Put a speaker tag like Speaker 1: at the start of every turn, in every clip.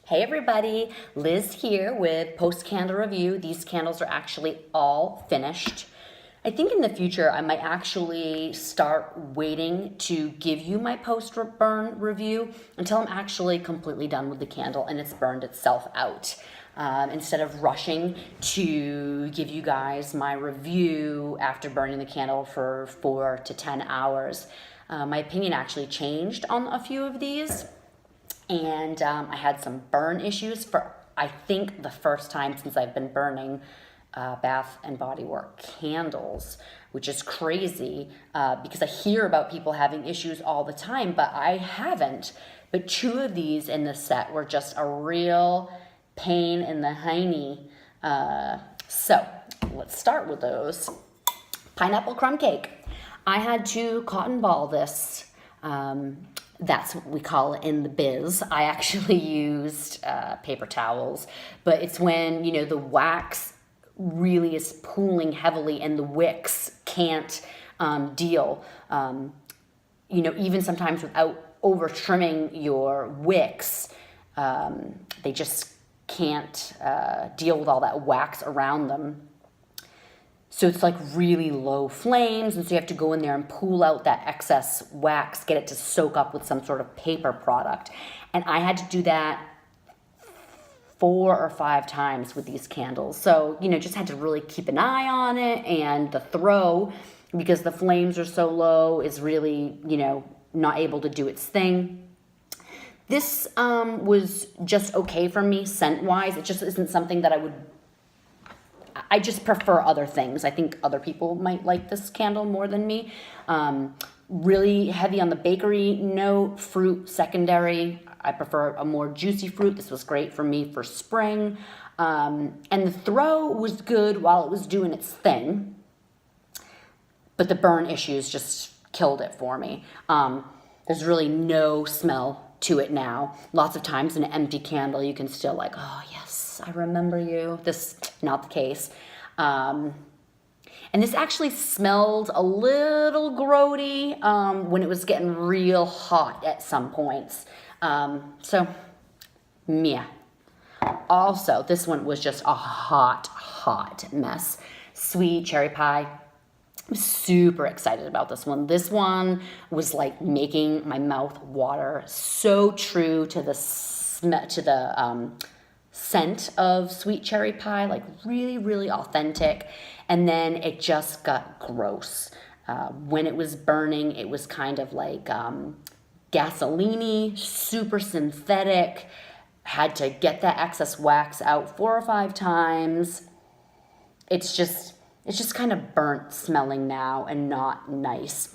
Speaker 1: Hey everybody, Liz here with post-candle review. These candles are actually all finished. I think in the future I might actually start waiting to give you my post-burn review until I'm actually completely done with the candle and it's burned itself out. Instead of rushing to give you guys my review after burning the candle for 4 to 10 hours. My opinion actually changed on a few of these. And I had some burn issues for, I think, the first time since I've been burning Bath and Bodyworks candles, which is crazy because I hear about people having issues all the time, but I haven't. But 2 of these in the set were just a real pain in the hiney. So let's start with those. Pineapple crumb cake. I had to cotton ball this. That's what we call it in the biz. I actually used paper towels, but it's when, the wax really is pooling heavily and the wicks can't deal. Even sometimes without over trimming your wicks, they just can't deal with all that wax around them. So it's like really low flames, and so you have to go in there and pull out that excess wax, get it to soak up with some sort of paper product. And I had to do that 4 or 5 times with these candles. So, just had to really keep an eye on it, and the throw, because the flames are so low, is really, not able to do its thing. This was just okay for me scent-wise. It just isn't something that I just prefer other things. I think other people might like this candle more than me. Really heavy on the bakery note, fruit secondary. I prefer a more juicy fruit. This was great for me for spring. And the throw was good while it was doing its thing. But the burn issues just killed it for me. There's really no smell to it now. Lots of times in an empty candle, you can still oh yes, I remember you. This, not the case. And this actually smelled a little grody when it was getting real hot at some points. So, yeah. Also, this one was just a hot mess. Sweet cherry pie. I'm super excited about this one. This one was like making my mouth water. So true to the scent of sweet cherry pie, like really, really authentic. And then it just got gross. When it was burning, it was kind of like gasoline-y, super synthetic. Had to get that excess wax out 4 or 5 times. It's just kind of burnt smelling now and not nice.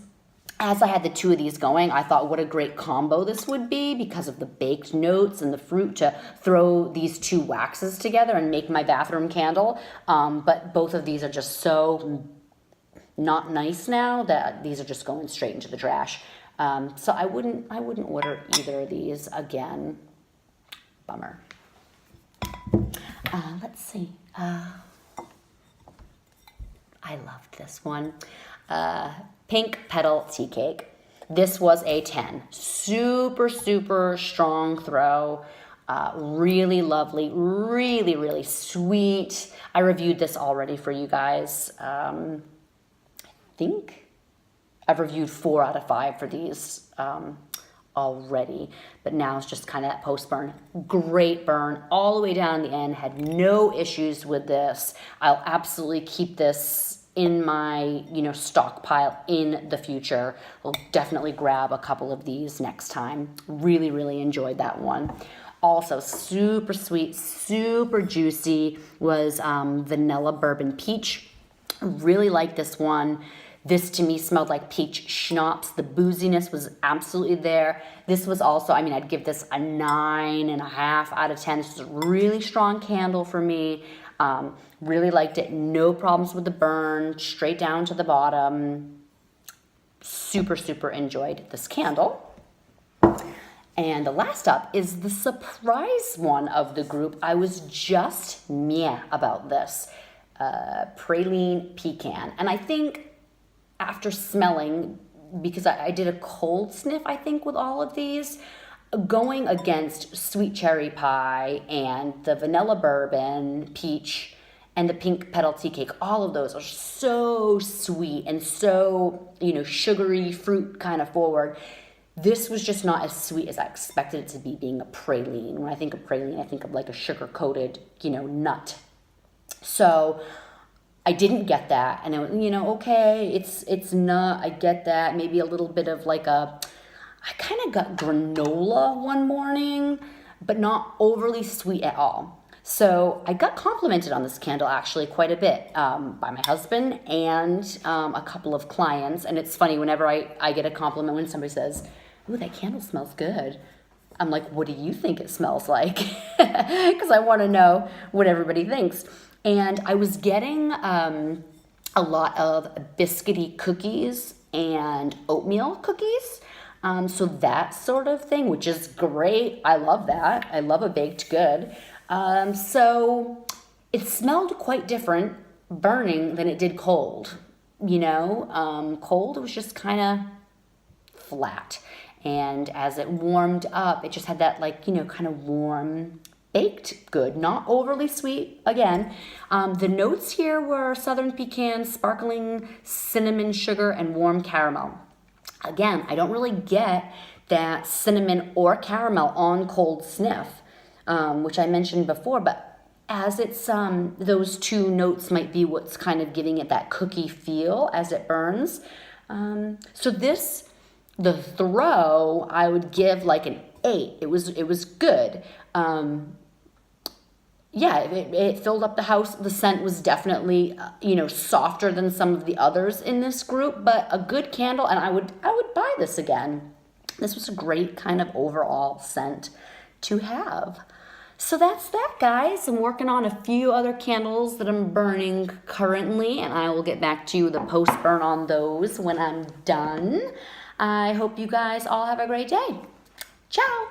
Speaker 1: As I had the 2 of these going, I thought what a great combo this would be because of the baked notes and the fruit to throw these 2 waxes together and make my bathroom candle. But both of these are just so not nice now that these are just going straight into the trash. So I wouldn't order either of these again. Bummer. Let's see. I loved this one. Pink Petal Tea Cake. This was a 10. Super, super strong throw. Really lovely. Really, really sweet. I reviewed this already for you guys. I think I've reviewed 4 out of 5 for these already. But now it's just kind of that post-burn. Great burn all the way down the end. Had no issues with this. I'll absolutely keep this in my stockpile in the future. We'll definitely grab a couple of these next time. Really, really enjoyed that one. Also super sweet, super juicy was Vanilla Bourbon Peach. Really like this one. This to me smelled like peach schnapps. The booziness was absolutely there. This was also, I'd give this a 9.5 out of 10. This is a really strong candle for me. Really liked it. No problems with the burn. Straight down to the bottom. Super, super enjoyed this candle. And the last up is the surprise one of the group. I was just meh about this. Praline Pecan. And I think after smelling, because I did a cold sniff, I think, with all of these, going against sweet cherry pie and the vanilla bourbon peach and the pink petal tea cake. All of those are so sweet and so, sugary fruit kind of forward. This was just not as sweet as I expected it to be, being a praline. When I think of praline, I think of like a sugar-coated, nut. So I didn't get that. And it was, okay, it's not, I get that. Maybe a little bit of like I kind of got granola one morning, but not overly sweet at all. So I got complimented on this candle actually quite a bit by my husband and a couple of clients. And it's funny, whenever I get a compliment when somebody says, "Ooh, that candle smells good," I'm like, "What do you think it smells like?" Because I want to know what everybody thinks. And I was getting a lot of biscuity cookies and oatmeal cookies. So that sort of thing, which is great. I love that. I love a baked good. So it smelled quite different burning than it did cold. Cold, it was just kind of flat. And as it warmed up, it just had that kind of warm baked good, not overly sweet. Again, the notes here were southern pecan, sparkling cinnamon sugar, and warm caramel. Again, I don't really get that cinnamon or caramel on cold sniff, which I mentioned before, but as it's, those two notes might be what's kind of giving it that cookie feel as it burns. So the throw, I would give like an 8. It was good. It filled up the house. The scent was definitely, softer than some of the others in this group, but a good candle, and I would buy this again. This was a great kind of overall scent to have. So that's that, guys. I'm working on a few other candles that I'm burning currently, and I will get back to you with a post burn on those when I'm done. I hope you guys all have a great day. Ciao.